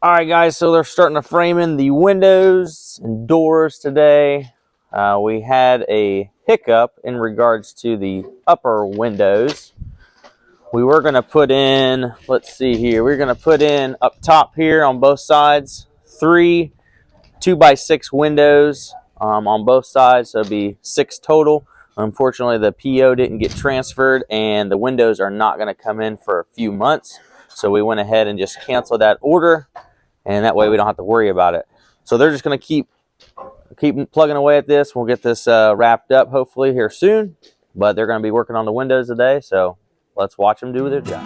All right, guys, so they're starting to frame in the windows and doors today. We had a hiccup in regards to the upper windows. We were going to put in, let's see here, we're going to put in up top here on both sides, 3 2x6 windows on both sides, so it'll be 6 total. Unfortunately, the PO didn't get transferred, and the windows are not going to come in for a few months. So we went ahead and just canceled that order, and that way we don't have to worry about it. So they're just going to keep plugging away at this. We'll get this wrapped up hopefully here soon, but they're going to be working on the windows today, so let's watch them do their job.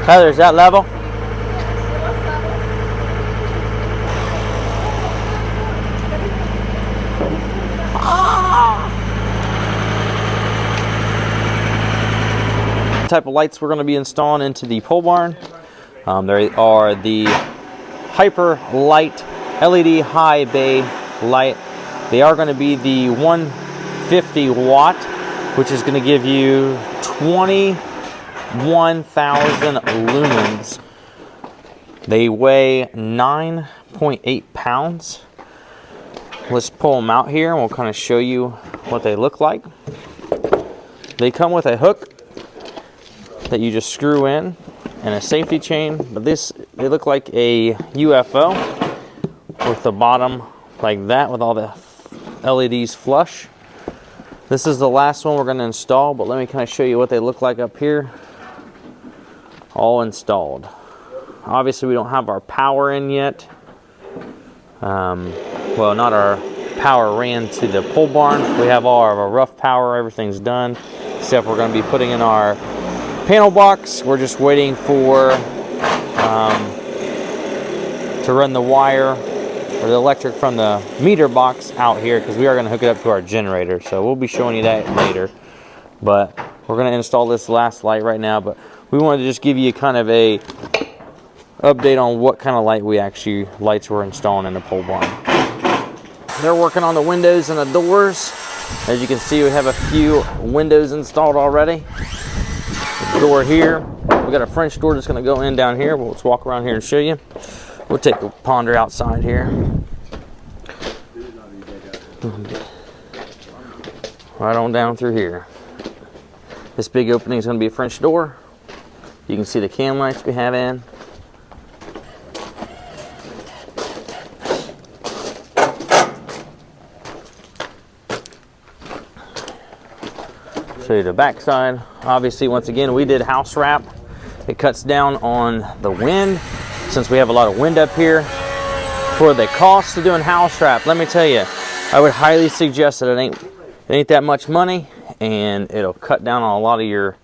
Tyler, is that level? The type of lights we're going to be installing into the pole barn. There are the Hyper Light LED high bay light. They are going to be the 150 watt, which is going to give you 21,000 lumens. They weigh 9.8 pounds. Let's pull them out here and we'll kind of show you what they look like. They come with a hook that you just screw in and a safety chain, but they look like a UFO with the bottom like that with all the LEDs flush. This is the last one we're going to install, but let me kind of show you what they look like up here. All installed. Obviously we don't have our power in yet. Well, not our power ran to the pole barn. We have all of our rough power, everything's done, except we're going to be putting in our panel box. We're just waiting for to run the wire or the electric from the meter box out here, because we are going to hook it up to our generator, so we'll be showing you that later. But we're going to install this last light right now, but we wanted to just give you kind of a update on what kind of lights we're installing in the pole barn. They're working on the windows and the doors. As you can see, we have a few windows installed already. The door here, we got a French door that's going to go in down here. Well, let's walk around here and show you. We'll take a ponder outside here. Right on down through here. This big opening is going to be a French door. You can see the can lights we have in. Show you the back side. Obviously, once again, we did house wrap. It cuts down on the wind since we have a lot of wind up here. For the cost of doing house wrap, let me tell you, I would highly suggest that it ain't that much money, and it'll cut down on a lot of your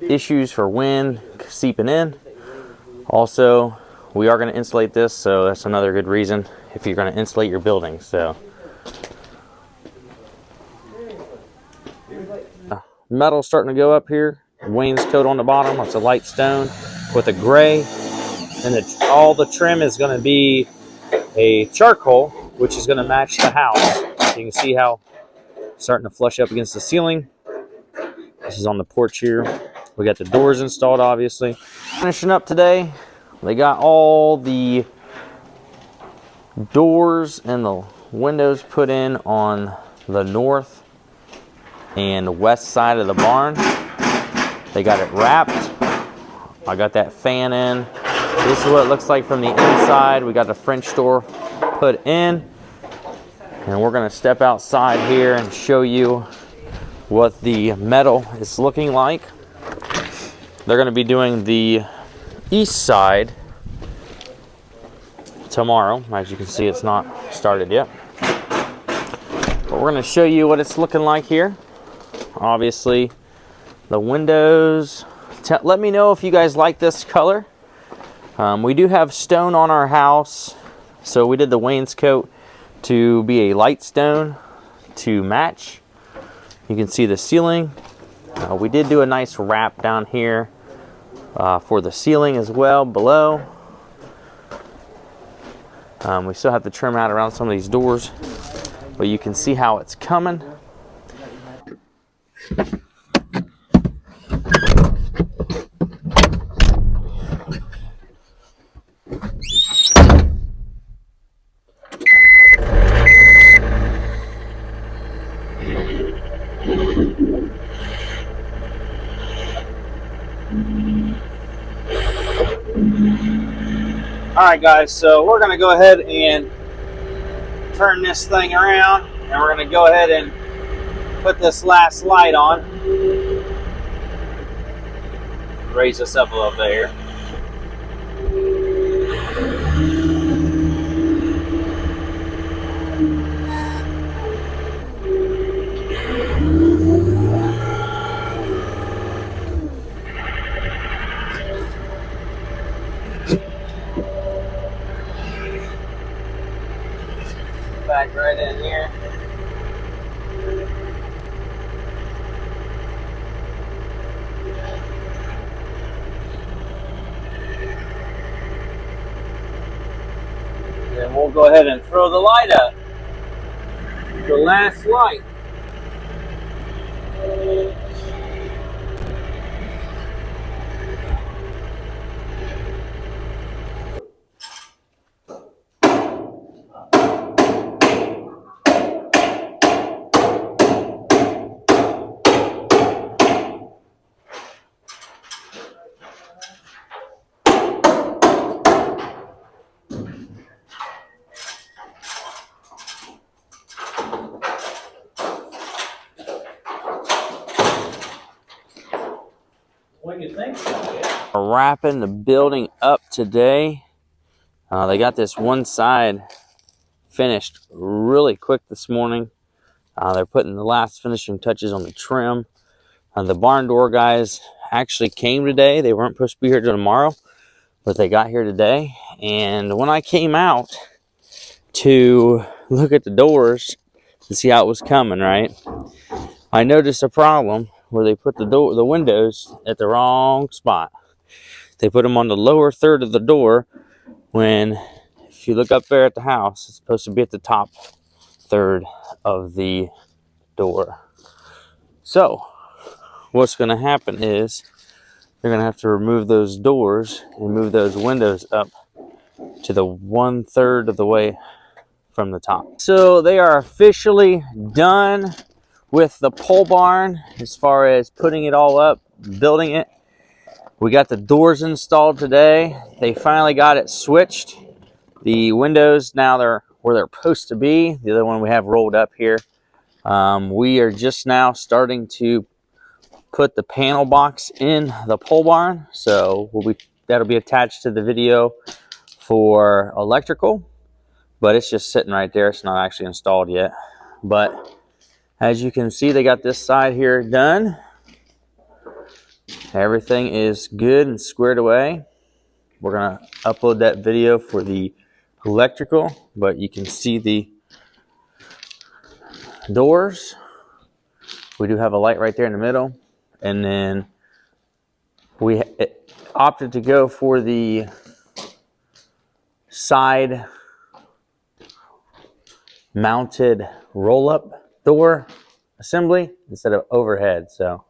issues for wind seeping in. Also, we are going to insulate this, so that's another good reason if you're going to insulate your building. So metal starting to go up here. Wainscot on the bottom. It's a light stone with a gray, and all the trim is going to be a charcoal, which is going to match the house. You can see how it's starting to flush up against the ceiling. This is on the porch here. We got the doors installed, obviously. Finishing up today, they got all the doors and the windows put in on the north and west side of the barn. They got it wrapped. I got that fan in. This is what it looks like from the inside. We got the French door put in. And we're going to step outside here and show you what the metal is looking like. They're going to be doing the east side tomorrow. As you can see, it's not started yet. But we're going to show you what it's looking like here. Obviously, the windows. Let me know if you guys like this color. We do have stone on our house, so we did the wainscot to be a light stone to match. You can see the ceiling. We did do a nice wrap down here for the ceiling as well below. We still have to trim out around some of these doors, but you can see how it's coming. Alright guys, so we're going to go ahead and turn this thing around, and we're going to go ahead and put this last light on. Raise this up a little bit here. Back right in here. Then we'll go ahead and throw the light up. The last light. What do you think? We're wrapping the building up today. They got this one side finished really quick this morning. They're putting the last finishing touches on the trim. The barn door guys actually came today. They weren't supposed to be here till tomorrow, but they got here today. And when I came out to look at the doors to see how it was coming, right, I noticed a problem where they put the windows at the wrong spot. They put them on the lower third of the door, when if you look up there at the house, it's supposed to be at the top third of the door. So what's going to happen is they're going to have to remove those doors and move those windows up to the 1/3 of the way from the top. So they are officially done with the pole barn as far as putting it all up, building it. We got the doors installed today. They finally got it switched. The windows now they're where they're supposed to be. The other one we have rolled up here. We are just now starting to put the panel box in the pole barn, so that'll be attached to the video for electrical, but it's just sitting right there. It's not actually installed yet. But as you can see, they got this side here done. Everything is good and squared away. We're gonna upload that video for the electrical, but you can see the doors. We do have a light right there in the middle, and then we opted to go for the side mounted roll-up door assembly instead of overhead. So